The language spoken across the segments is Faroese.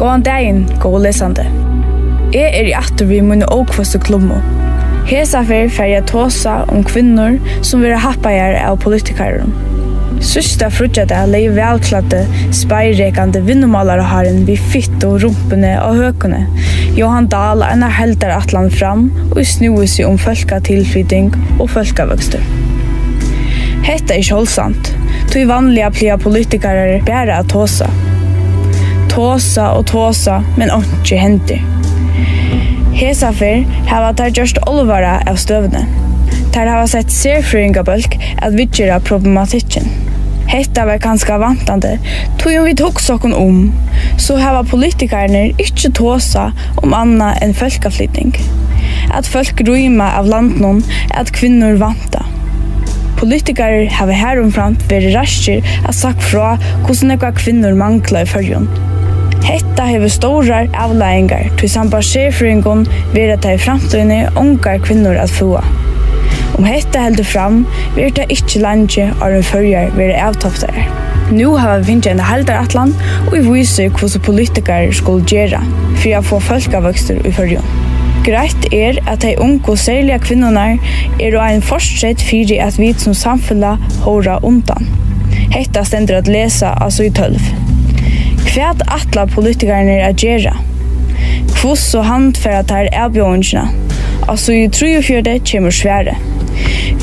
Gåan dagen, gå lesande. Jeg I atter vi mine åkvaste klummo. Hesa fer jeg tåsa om kvinnor som vil happajar av politikeren. Sista frutjada lei velkladde, speirekande vinnumalaraharen vi fitt og rumpene og høkene. Johan Dahl ena heldar atlan fram og snue seg om folkatilflytting og folkavøkstur. Hetta holdsant, tog vanliga plia politikarer bæra at tåsa. Tåsa og tåsa, men ikke hender. Hesafer hava tar gjørst olvara av støvne. Tar hava sett serfrøyngabølk at vidgjera problematikken. Hetta var kanska vantande, tog vi tok sokken så hava politikarne ikkje tåsa om anna enn folkaflytting. At folk røyma av landnon at kvinnor vanta. Politikarer hava heromframt veri raskir at sagt fra hvordan ekva kvinnor mangla I fyrjon. Hetta hever stora avleiingar til samband sjefringon vera ta I framtøyne ungar kvinnor at fua. Om hetta heldur fram, vil det ikkje landje av en førjar være avtoftare. Nu har vi finnet en heldaratlan, og vi viser hvordan politikere skulle gjøre for å få folkevøkster I førjon. Greit at de unge og særlige kvinnorna og en fortsett fyrir at vi som samfunnet hører undan. Hetta stender at lesa altså I 12. Kvært atla politikerne gjøre? Hvordan handfæret her avbjørnene? Altså I 43 kommer svære.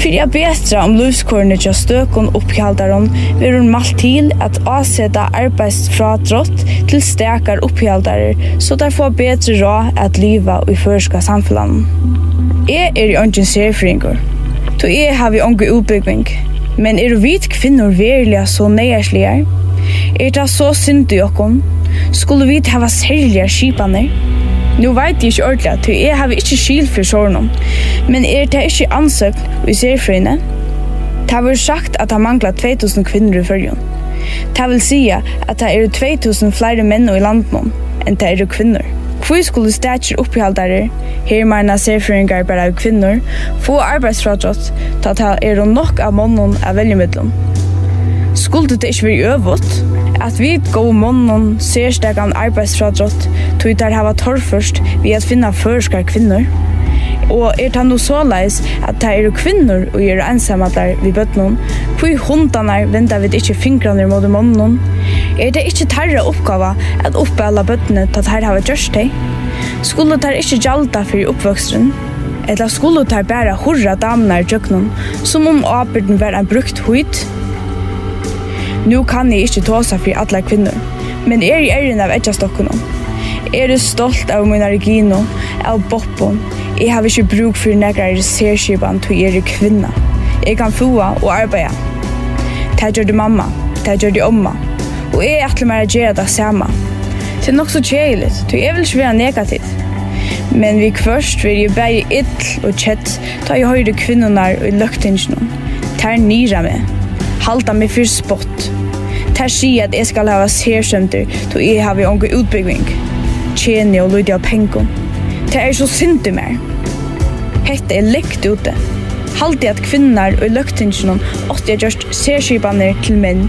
For jeg betra om livskårene til støkon oppgjaldaren vil hun malt til at avsette arbeidsfradrott til stekar oppgjaldare så der får bedre råd at liva I førska samfunnet. Jeg I ungen serfringer, så jeg har vi unge utbygging, men vit kvinnor verilig så neierslige? Det så synd I okkon? Skulle vi hava særlige skipaner? Nu vet jeg ikke ordentlig, til jeg har ikke skil for sånn, men det ikke ansøkt I serfrøyene. Det har vært sagt at det mangler 2000 kvinner I fyrjon. Det vil si at det 2000 flere menn I landet enn det kvinner. Hvor skulle stætjer oppgjaldere, hermarna serfrøyngar bare av kvinner, få arbeidsfradrott til at det nok av månen av veljemidlom. Skulle det ikke være øvått at vi går månen særstegan arbeidsfradrott til der hava torrførst ved at finna førskar kvinner? Og det nå såleis at det kvinner og ensamma der vi bøtnon, hvor hundarna venter vi ikke fingrene mot månen? Det ikke tarre oppgava at oppbella bøttene til at her hava gjørst det? Skulle det ikke gjalda for oppvokstren? Eller skulle det bare hurra damene I jøknon, som om åbyrden var en brukt høyt? Nu kan jeg ikke tåsa for alle kvinner, men I æren av etjastokkene. Jeg stolt av min Regino, av Boppon. Jeg har ikke bruk for negra serskipan til kvinna. Jeg kan fua og arbeida. Det gjør det mamma, det gjør det omma. Og jeg atler meg å gjøre det samme. Det nok så kjeilig, så jeg vil ikke være negativ. Men vi først vil jeg bare ill og kjett da jeg høyre kvinnorna I løgtingene. Ter nira meg. Halda meg for spott. Ter sier at jeg skal ha sersømter til jeg har vi unge utbygging. Tjene og lydde av pengon. Ter så synd I mer. Hette lekt ute. Halde at kvinner og løgtingene åtte jeg gjørst serskipaner til menn.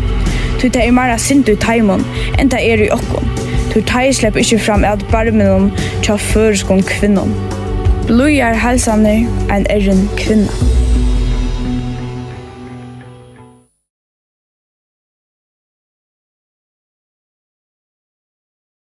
Tu det mera synd I taimon enn det I okkon. Tu tai slepp ikke fram at barmenon tja føreskon kvinnon. Blujar halsaner en kvinna.